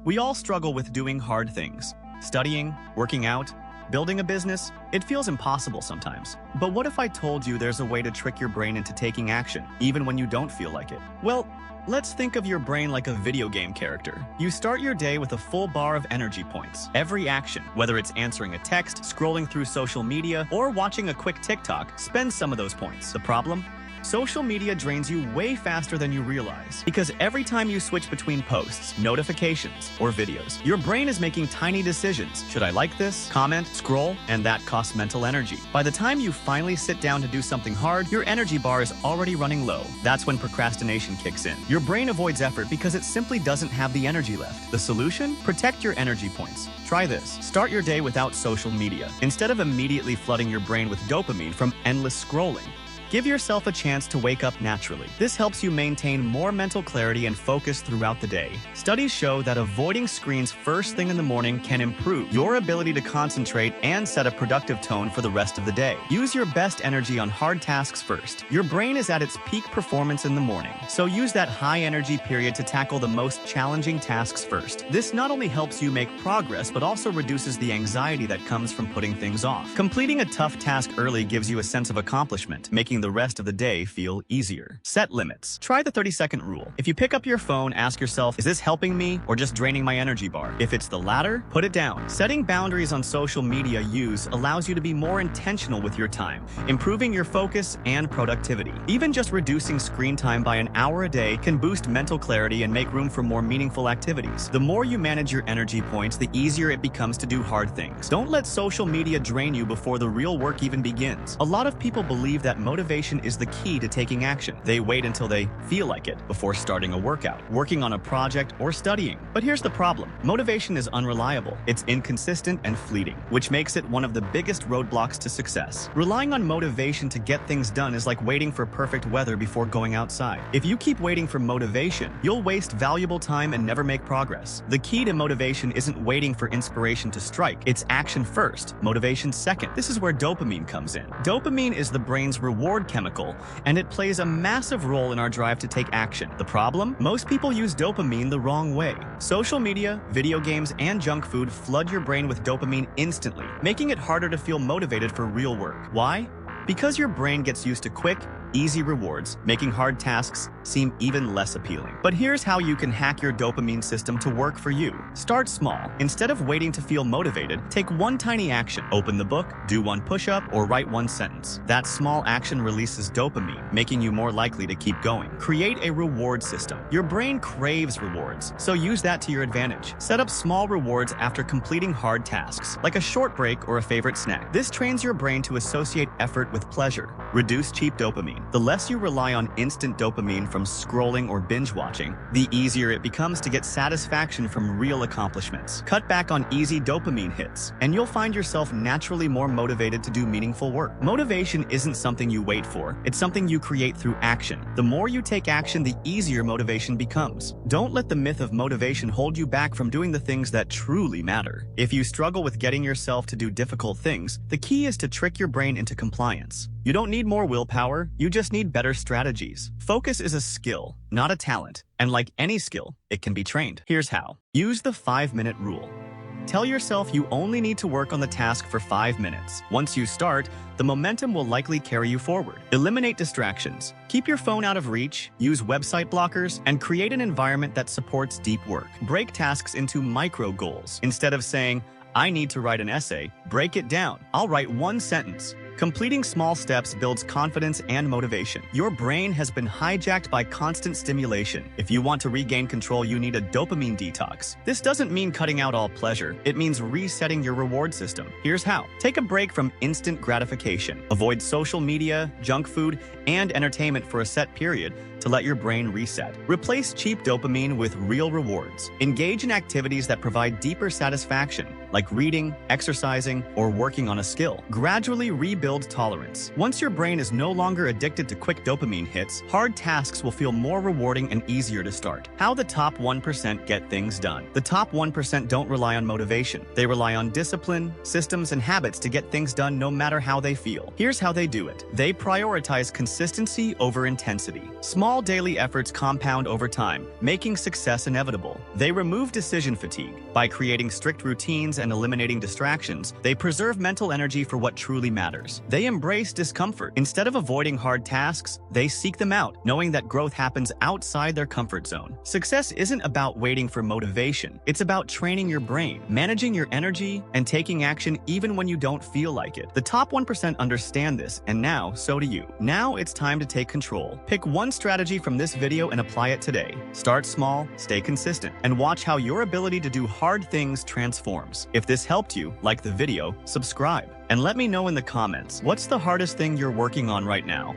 We all struggle with doing hard things. Studying, working out, building a business. It feels impossible sometimes. But what if I told you there's a way to trick your brain into taking action, even when you don't feel like it? Well, let's think of your brain like a video game character. You start your day with a full bar of energy points. Every action, whether it's answering a text, scrolling through social media, or watching a quick TikTok, spends some of those points. The problem? Social media drains you way faster than you realize, because every time you switch between posts, notifications, or videos, your brain is making tiny decisions. Should I like this, comment, scroll? And that costs mental energy. By the time you finally sit down to do something hard, your energy bar is already running low. That's when procrastination kicks in. Your brain avoids effort because it simply doesn't have the energy left. The solution? Protect your energy points. Try this. Start your day without social media. Instead of immediately flooding your brain with dopamine from endless scrolling, give yourself a chance to wake up naturally. This helps you maintain more mental clarity and focus throughout the day. Studies show that avoiding screens first thing in the morning can improve your ability to concentrate and set a productive tone for the rest of the day. Use your best energy on hard tasks first. Your brain is at its peak performance in the morning, so use that high energy period to tackle the most challenging tasks first. This not only helps you make progress, but also reduces the anxiety that comes from putting things off. Completing a tough task early gives you a sense of accomplishment, making the rest of the day feel easier. Set limits. Try the 30-second rule. If you pick up your phone, ask yourself, is this helping me or just draining my energy bar? If it's the latter, put it down. Setting boundaries on social media use allows you to be more intentional with your time, improving your focus and productivity. Even just reducing screen time by an hour a day can boost mental clarity and make room for more meaningful activities. The more you manage your energy points, the easier it becomes to do hard things. Don't let social media drain you before the real work even begins. A lot of people believe that motivation is the key to taking action. They wait until they feel like it before starting a workout, working on a project, or studying. But here's the problem. Motivation is unreliable. It's inconsistent and fleeting, which makes it one of the biggest roadblocks to success. Relying on motivation to get things done is like waiting for perfect weather before going outside. If you keep waiting for motivation, you'll waste valuable time and never make progress. The key to motivation isn't waiting for inspiration to strike. It's action first, motivation second. This is where dopamine comes in. Dopamine is the brain's reward chemical, and it plays a massive role in our drive to take action. The problem? Most people use dopamine the wrong way. Social media, video games, and junk food flood your brain with dopamine instantly, making it harder to feel motivated for real work. Why? Because your brain gets used to quick, easy rewards, making hard tasks seem even less appealing. But here's how you can hack your dopamine system to work for you. Start small. Instead of waiting to feel motivated, take one tiny action. Open the book, do one push-up, or write one sentence. That small action releases dopamine, making you more likely to keep going. Create a reward system. Your brain craves rewards, so use that to your advantage. Set up small rewards after completing hard tasks, like a short break or a favorite snack. This trains your brain to associate effort with pleasure. Reduce cheap dopamine. The less you rely on instant dopamine from scrolling or binge watching, the easier it becomes to get satisfaction from real accomplishments. Cut back on easy dopamine hits, and you'll find yourself naturally more motivated to do meaningful work. Motivation isn't something you wait for, it's something you create through action. The more you take action, the easier motivation becomes. Don't let the myth of motivation hold you back from doing the things that truly matter. If you struggle with getting yourself to do difficult things, the key is to trick your brain into compliance. You don't need more willpower, you just need better strategies. Focus is a skill, not a talent, and like any skill, it can be trained. Here's how. Use the 5-minute rule. Tell yourself you only need to work on the task for 5 minutes. Once you start, the momentum will likely carry you forward. Eliminate distractions. Keep your phone out of reach, use website blockers, and create an environment that supports deep work. Break tasks into micro goals. Instead of saying, I need to write an essay, break it down. I'll write one sentence. Completing small steps builds confidence and motivation. Your brain has been hijacked by constant stimulation. If you want to regain control, you need a dopamine detox. This doesn't mean cutting out all pleasure. It means resetting your reward system. Here's how. Take a break from instant gratification. Avoid social media, junk food, and entertainment for a set period to let your brain reset. Replace cheap dopamine with real rewards. Engage in activities that provide deeper satisfaction, like reading, exercising, or working on a skill. Gradually rebuild tolerance. Once your brain is no longer addicted to quick dopamine hits, hard tasks will feel more rewarding and easier to start. How the top 1% get things done. The top 1% don't rely on motivation. They rely on discipline, systems, and habits to get things done no matter how they feel. Here's how they do it. They prioritize consistency over intensity. Small Small daily efforts compound over time, making success inevitable. They remove decision fatigue. By creating strict routines and eliminating distractions, they preserve mental energy for what truly matters. They embrace discomfort. Instead of avoiding hard tasks, they seek them out, knowing that growth happens outside their comfort zone. Success isn't about waiting for motivation. It's about training your brain, managing your energy, and taking action even when you don't feel like it. The top 1% understand this, and now so do you. Now it's time to take control. Pick one strategy from this video and apply it today. Start small, stay consistent, and watch how your ability to do hard things transforms. If this helped you, like the video, subscribe, and let me know in the comments, what's the hardest thing you're working on right now?